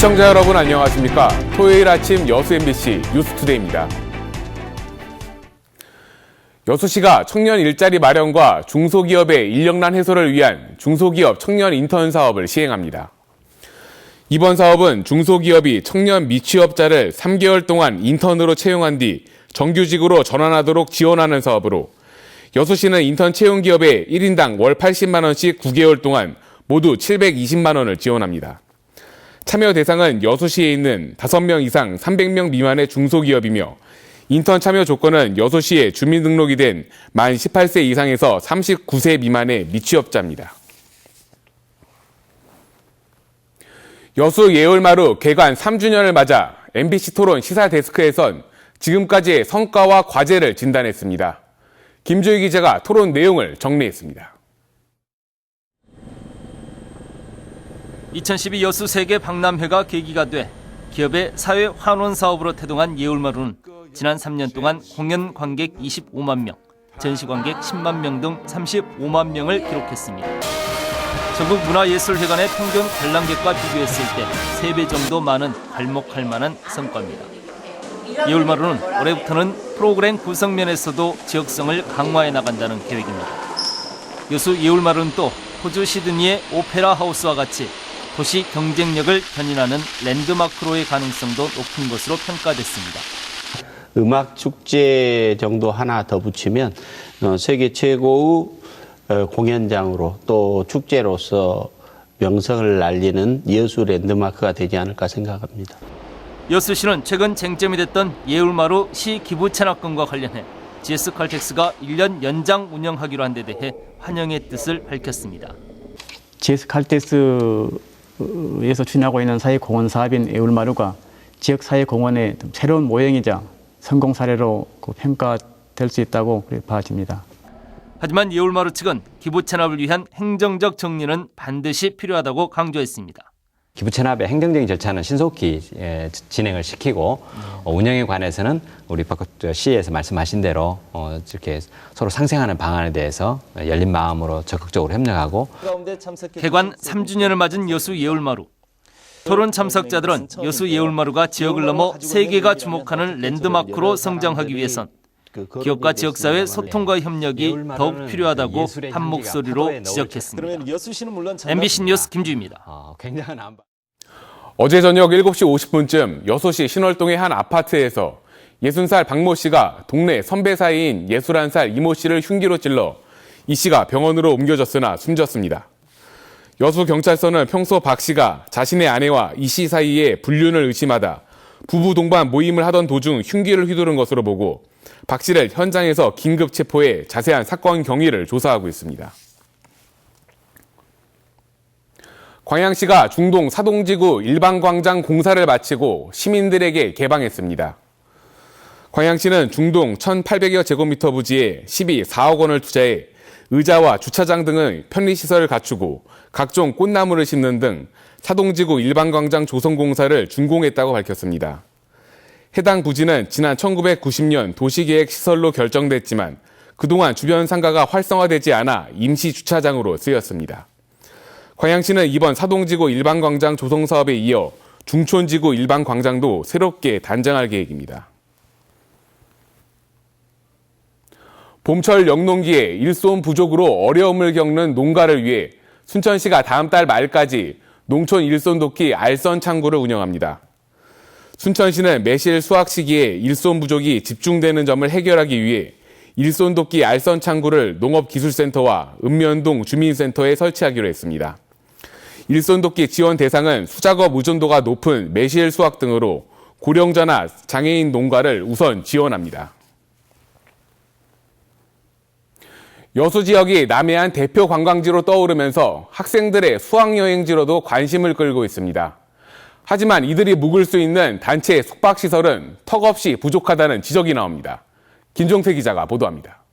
시청자 여러분 안녕하십니까? 토요일 아침 여수 MBC 뉴스투데이입니다. 여수시가 청년 일자리 마련과 중소기업의 인력난 해소를 위한 중소기업 청년 인턴 사업을 시행합니다. 이번 사업은 중소기업이 청년 미취업자를 3개월 동안 인턴으로 채용한 뒤 정규직으로 전환하도록 지원하는 사업으로 여수시는 인턴 채용 기업에 1인당 월 80만 원씩 9개월 동안 모두 720만 원을 지원합니다. 참여 대상은 여수시에 있는 5명 이상 300명 미만의 중소기업이며 인턴 참여 조건은 여수시에 주민등록이 된 만 18세 이상에서 39세 미만의 미취업자입니다. 여수 예울마루 개관 3주년을 맞아 MBC 토론 시사데스크에선 지금까지의 성과와 과제를 진단했습니다. 김주희 기자가 토론 내용을 정리했습니다. 2012 여수 세계 박람회가 계기가 돼 기업의 사회 환원 사업으로 태동한 예울마루는 지난 3년 동안 공연 관객 25만 명, 전시 관객 10만 명 등 35만 명을 기록했습니다. 전국 문화예술회관의 평균 관람객과 비교했을 때 3배 정도 많은 괄목할 만한 성과입니다. 예울마루는 올해부터는 프로그램 구성면에서도 지역성을 강화해 나간다는 계획입니다. 여수 예울마루는 또 호주 시드니의 오페라 하우스와 같이 도시 경쟁력을 견인하는 랜드마크로의 가능성도 높은 것으로 평가됐습니다. 음악 축제 정도 하나 더 붙이면 세계 최고의 공연장으로 또 축제로서 명성을 날리는 여수 랜드마크가 되지 않을까 생각합니다. 여수시는 최근 쟁점이 됐던 예울마루 시 기부 찬합금과 관련해 GS칼텍스가 1년 연장 운영하기로 한 데 대해 환영의 뜻을 밝혔습니다. GS칼텍스에서 추진하고 있는 사회공헌 사업인 예울마루가 지역 사회공헌의 새로운 모형이자 성공 사례로 평가될 수 있다고 봐집니다. 하지만 예울마루 측은 기부 찬합을 위한 행정적 정리는 반드시 필요하다고 강조했습니다. 기부 찬합의 행정적인 절차는 신속히 진행을 시키고 운영에 관해서는 우리 시에서 말씀하신 대로 이렇게 서로 상생하는 방안에 대해서 열린 마음으로 적극적으로 협력하고 개관 3주년을 맞은 여수 예울마루. 토론 참석자들은 여수 예울마루가 지역을 넘어 세계가 주목하는 랜드마크로 성장하기 위해선 기업과 지역사회 소통과 협력이 더욱 필요하다고 한 목소리로 지적했습니다. MBC 뉴스 김주희입니다. 어제 저녁 7시 50분쯤 여수시 신월동의 한 아파트에서 60살 박모 씨가 동네 선배 사이인 61살 이모 씨를 흉기로 찔러 이 씨가 병원으로 옮겨졌으나 숨졌습니다. 여수경찰서는 평소 박 씨가 자신의 아내와 이 씨 사이에 불륜을 의심하다 부부 동반 모임을 하던 도중 흉기를 휘두른 것으로 보고 박 씨를 현장에서 긴급 체포해 자세한 사건 경위를 조사하고 있습니다. 광양시가 중동 사동지구 일반광장 공사를 마치고 시민들에게 개방했습니다. 광양시는 중동 1,800여 제곱미터 부지에 12.4억 원을 투자해 의자와 주차장 등의 편리시설을 갖추고 각종 꽃나무를 심는 등 사동지구 일반광장 조성공사를 준공했다고 밝혔습니다. 해당 부지는 지난 1990년 도시계획시설로 결정됐지만 그동안 주변 상가가 활성화되지 않아 임시주차장으로 쓰였습니다. 광양시는 이번 사동지구 일반광장 조성사업에 이어 중촌지구 일반광장도 새롭게 단장할 계획입니다. 봄철 영농기에 일손 부족으로 어려움을 겪는 농가를 위해 순천시가 다음 달 말까지 농촌 일손 돕기 알선 창구를 운영합니다. 순천시는 매실 수확 시기에 일손 부족이 집중되는 점을 해결하기 위해 일손 돕기 알선 창구를 농업기술센터와 읍면동 주민센터에 설치하기로 했습니다. 일손 돕기 지원 대상은 수작업 의존도가 높은 매실 수확 등으로 고령자나 장애인 농가를 우선 지원합니다. 여수 지역이 남해안 대표 관광지로 떠오르면서 학생들의 수학여행지로도 관심을 끌고 있습니다. 하지만 이들이 묵을 수 있는 단체 숙박시설은 턱없이 부족하다는 지적이 나옵니다. 김종태 기자가 보도합니다.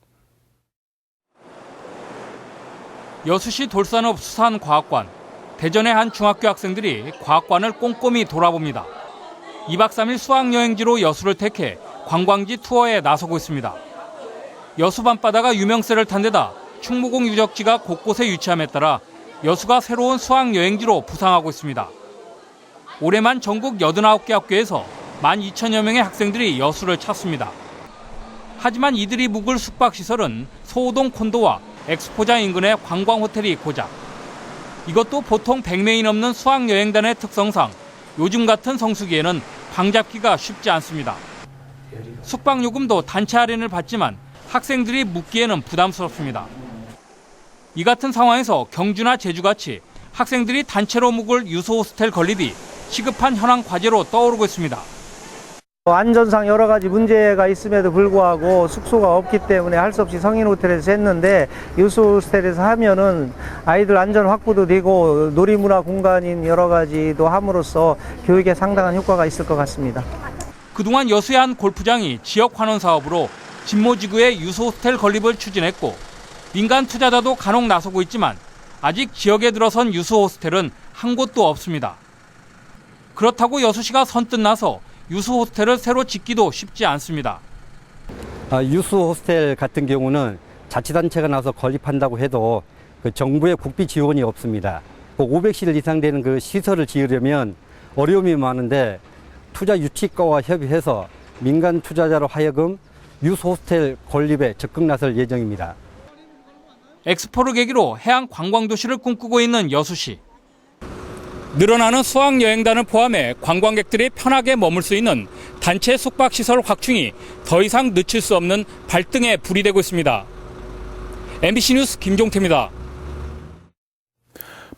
여수시 돌산읍 수산과학관, 대전의 한 중학교 학생들이 과학관을 꼼꼼히 돌아봅니다. 2박 3일 수학여행지로 여수를 택해 관광지 투어에 나서고 있습니다. 여수 밤바다가 유명세를 탄 데다 충무공 유적지가 곳곳에 위치함에 따라 여수가 새로운 수학여행지로 부상하고 있습니다. 올해만 전국 89개 학교에서 12,000여 명의 학생들이 여수를 찾습니다. 하지만 이들이 묵을 숙박시설은 소호동 콘도와 엑스포장 인근의 관광호텔이 고작. 이것도 보통 100명이 넘는 수학여행단의 특성상 요즘 같은 성수기에는 방 잡기가 쉽지 않습니다. 숙박요금도 단체 할인을 받지만 학생들이 묵기에는 부담스럽습니다. 이 같은 상황에서 경주나 제주같이 학생들이 단체로 묵을 유소 호스텔 건립이 시급한 현황 과제로 떠오르고 있습니다. 안전상 여러 가지 문제가 있음에도 불구하고 숙소가 없기 때문에 할 수 없이 성인 호텔에서 했는데 유소 호스텔에서 하면은 아이들 안전 확보도 되고 놀이문화 공간인 여러 가지도 함으로써 교육에 상당한 효과가 있을 것 같습니다. 그동안 여수의 한 골프장이 지역 환원 사업으로 진모지구에 유소 호스텔 건립을 추진했고 민간 투자자도 간혹 나서고 있지만 아직 지역에 들어선 유소 호스텔은 한 곳도 없습니다. 그렇다고 여수시가 선뜻 나서 유소 호스텔을 새로 짓기도 쉽지 않습니다. 유수 호스텔 같은 경우는 자치단체가 나서 건립한다고 해도 그 정부의 국비 지원이 없습니다. 500실 이상 되는 그 시설을 지으려면 어려움이 많은데 투자 유치과와 협의해서 민간 투자자로 하여금 유수 호스텔 건립에 적극 나설 예정입니다. 엑스포를 계기로 해양 관광도시를 꿈꾸고 있는 여수시. 늘어나는 수학여행단을 포함해 관광객들이 편하게 머물 수 있는 단체 숙박시설 확충이 더 이상 늦출 수 없는 발등에 불이 되고 있습니다. MBC 뉴스 김종태입니다.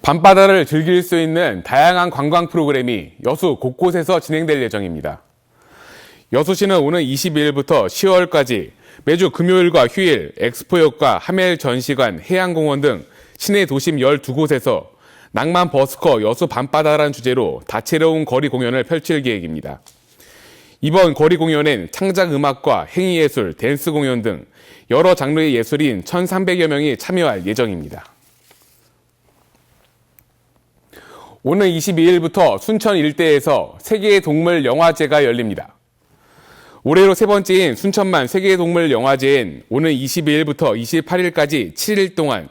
밤바다를 즐길 수 있는 다양한 관광 프로그램이 여수 곳곳에서 진행될 예정입니다. 여수시는 오는 22일부터 10월까지 매주 금요일과 휴일 엑스포역과 하멜 전시관, 해양공원 등 시내 도심 12곳에서 낭만 버스커 여수 밤바다라는 주제로 다채로운 거리 공연을 펼칠 계획입니다. 이번 거리 공연엔 창작 음악과 행위예술, 댄스 공연 등 여러 장르의 예술인 1,300여 명이 참여할 예정입니다. 오는 22일부터 순천 일대에서 세계동물 영화제가 열립니다. 올해로 세 번째인 순천만 세계동물 영화제엔 오는 22일부터 28일까지 7일 동안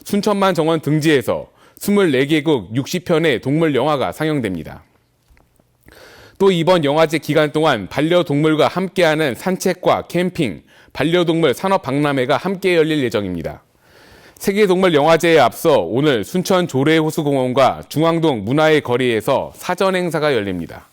순천만 정원 등지에서 24개국 60편의 동물 영화가 상영됩니다. 또 이번 영화제 기간 동안 반려동물과 함께하는 산책과 캠핑, 반려동물 산업박람회가 함께 열릴 예정입니다. 세계동물 영화제에 앞서 오늘 순천 조례호수공원과 중앙동 문화의 거리에서 사전 행사가 열립니다.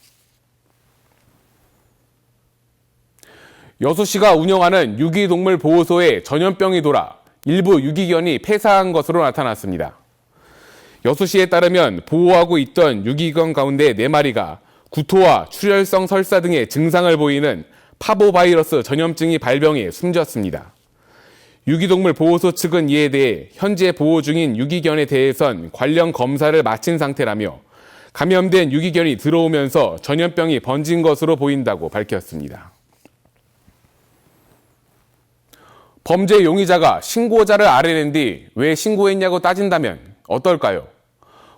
여수시가 운영하는 유기동물 보호소에 전염병이 돌아 일부 유기견이 폐사한 것으로 나타났습니다. 여수시에 따르면 보호하고 있던 유기견 가운데 4마리가 구토와 출혈성 설사 등의 증상을 보이는 파보바이러스 전염증이 발병해 숨졌습니다. 유기동물 보호소 측은 이에 대해 현재 보호 중인 유기견에 대해선 관련 검사를 마친 상태라며 감염된 유기견이 들어오면서 전염병이 번진 것으로 보인다고 밝혔습니다. 범죄 용의자가 신고자를 알아낸 뒤 왜 신고했냐고 따진다면 어떨까요?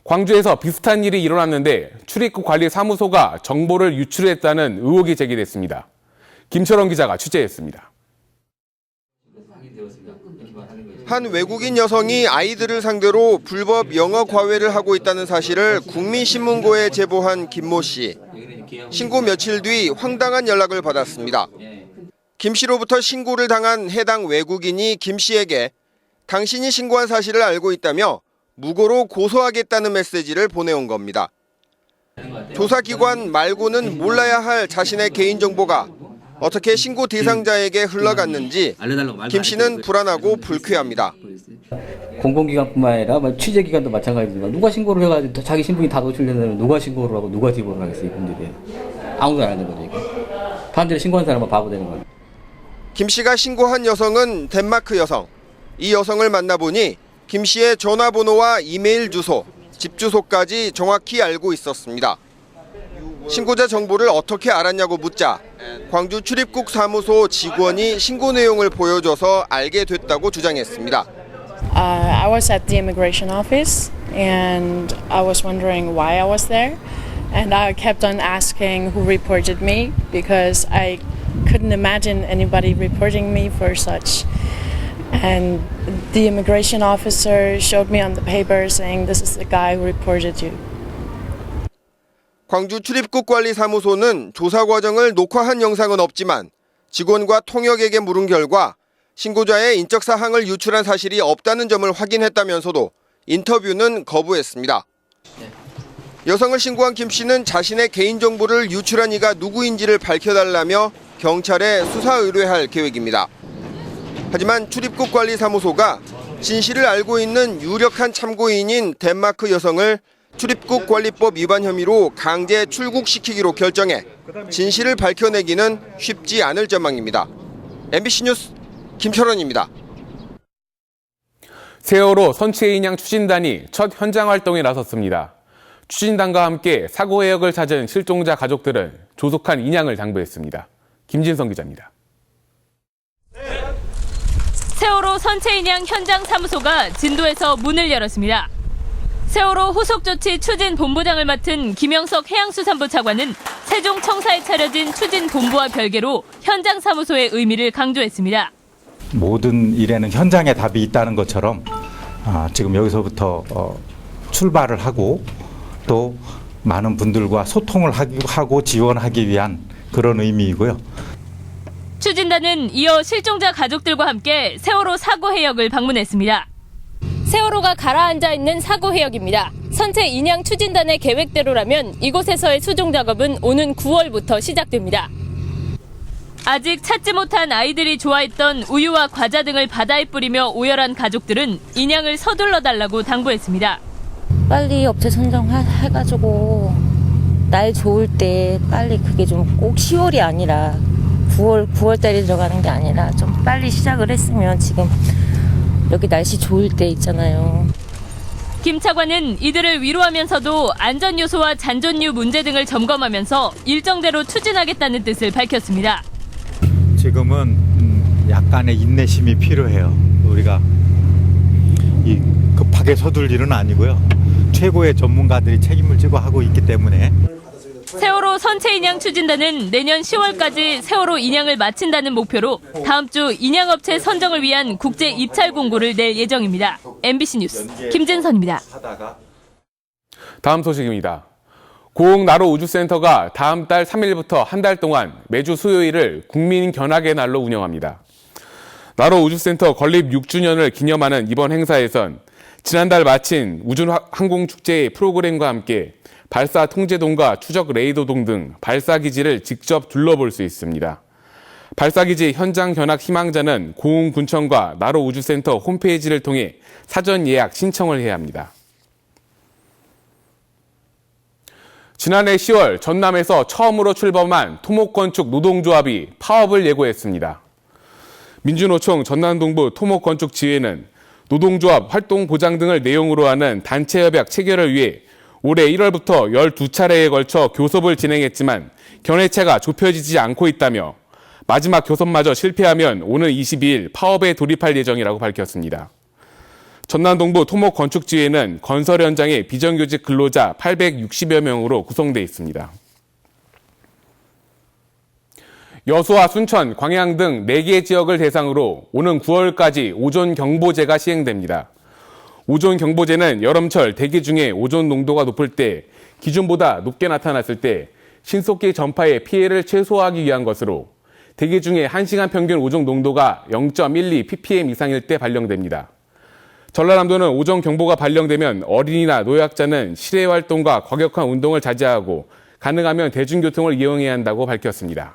광주에서 비슷한 일이 일어났는데 출입국 관리 사무소가 정보를 유출했다는 의혹이 제기됐습니다. 김철원 기자가 취재했습니다. 한 외국인 여성이 아이들을 상대로 불법 영어 과외를 하고 있다는 사실을 국민신문고에 제보한 김모 씨. 신고 며칠 뒤 황당한 연락을 받았습니다. 김 씨로부터 신고를 당한 해당 외국인이 김 씨에게 당신이 신고한 사실을 알고 있다며 무고로 고소하겠다는 메시지를 보내온 겁니다. 조사기관 말고는 몰라야 할 자신의 개인정보가 어떻게 신고 대상자에게 흘러갔는지 김 씨는 불안하고 불쾌합니다. 공공기관뿐만 아니라 취재기관도 마찬가지지만 누가 신고를 해가지고 자기 신분이 다 노출된다면 누가 신고를 하고 누가 뒤보를 하겠어요, 이분들이. 아무도 안 하는 거죠, 이거. 반대로 신고한 사람은 바보 되는 거예요. 김 씨가 신고한 여성은 덴마크 여성. 이 여성을 만나보니 김 씨의 전화번호와 이메일 주소, 집 주소까지 정확히 알고 있었습니다. 신고자 정보를 어떻게 알았냐고 묻자 광주 출입국 사무소 직원이 신고 내용을 보여줘서 알게 됐다고 주장했습니다. I was at the immigration office and I was wondering why I was there. And I kept on asking who reported me because I couldn't imagine anybody reporting me for such. And the immigration officer showed me on the paper saying this is the guy who reported you. 광주 출입국관리사무소는 조사 과정을 녹화한 영상은 없지만 직원과 통역에게 물은 결과 신고자의 인적 사항을 유출한 사실이 없다는 점을 확인했다면서도 인터뷰는 거부했습니다. 여성을 신고한 김 씨는 자신의 개인정보를 유출한 이가 누구인지를 밝혀달라며 경찰에 수사 의뢰할 계획입니다. 하지만 출입국관리사무소가 진실을 알고 있는 유력한 참고인인 덴마크 여성을 출입국관리법 위반 혐의로 강제 출국시키기로 결정해 진실을 밝혀내기는 쉽지 않을 전망입니다. MBC 뉴스 김철원입니다. 세월호 선체 인양 추진단이 첫 현장 활동에 나섰습니다. 추진단과 함께 사고 해역을 찾은 실종자 가족들은 조속한 인양을 당부했습니다. 김진성 기자입니다. 세월호 선체 인양 현장 사무소가 진도에서 문을 열었습니다. 세월호 후속조치 추진본부장을 맡은 김영석 해양수산부 차관은 세종청사에 차려진 추진본부와 별개로 현장 사무소의 의미를 강조했습니다. 모든 일에는 현장에 답이 있다는 것처럼 지금 여기서부터 출발을 하고 또 많은 분들과 소통을 하고 지원하기 위한 그런 의미이고요. 추진단은 이어 실종자 가족들과 함께 세월호 사고 해역을 방문했습니다. 세월호가 가라앉아 있는 사고 해역입니다. 선체 인양 추진단의 계획대로라면 이곳에서의 수종 작업은 오는 9월부터 시작됩니다. 아직 찾지 못한 아이들이 좋아했던 우유와 과자 등을 바다에 뿌리며 오열한 가족들은 인양을 서둘러 달라고 당부했습니다. 빨리 업체 선정해가지고 날 좋을 때 빨리 그게 좀 꼭 10월이 아니라 9월 달에 들어가는 게 아니라 좀 빨리 시작을 했으면 지금 여기 날씨 좋을 때 있잖아요. 김 차관은 이들을 위로하면서도 안전 요소와 잔존류 문제 등을 점검하면서 일정대로 추진하겠다는 뜻을 밝혔습니다. 지금은 약간의 인내심이 필요해요. 우리가 급하게 서둘 일은 아니고요. 최고의 전문가들이 책임을 지고 하고 있기 때문에. 세월호 선체 인양 추진단은 내년 10월까지 세월호 인양을 마친다는 목표로 다음 주 인양업체 선정을 위한 국제 입찰 공고를 낼 예정입니다. MBC 뉴스 김진선입니다. 다음 소식입니다. 고흥나로우주센터가 다음 달 3일부터 한 달 동안 매주 수요일을 국민 견학의 날로 운영합니다. 나로우주센터 건립 6주년을 기념하는 이번 행사에선 지난달 마친 우주항공축제의 프로그램과 함께 발사 통제동과 추적 레이더동 등 발사기지를 직접 둘러볼 수 있습니다. 발사기지 현장 견학 희망자는 고흥군청과 나로우주센터 홈페이지를 통해 사전 예약 신청을 해야 합니다. 지난해 10월 전남에서 처음으로 출범한 토목건축 노동조합이 파업을 예고했습니다. 민주노총 전남동부 토목건축지회는 노동조합 활동 보장 등을 내용으로 하는 단체협약 체결을 위해 올해 1월부터 12차례에 걸쳐 교섭을 진행했지만 견해체가 좁혀지지 않고 있다며 마지막 교섭마저 실패하면 오는 22일 파업에 돌입할 예정이라고 밝혔습니다. 전남동부 토목건축지회는 건설 현장에 비정규직 근로자 860여 명으로 구성돼 있습니다. 여수와 순천, 광양 등 4개 지역을 대상으로 오는 9월까지 오존경보제가 시행됩니다. 오존경보제는 여름철 대기 중에 오존 농도가 높을 때 기준보다 높게 나타났을 때 신속히 전파의 피해를 최소화하기 위한 것으로 대기 중에 1시간 평균 오존 농도가 0.12 ppm 이상일 때 발령됩니다. 전라남도는 오존경보가 발령되면 어린이나 노약자는 실외 활동과 과격한 운동을 자제하고 가능하면 대중교통을 이용해야 한다고 밝혔습니다.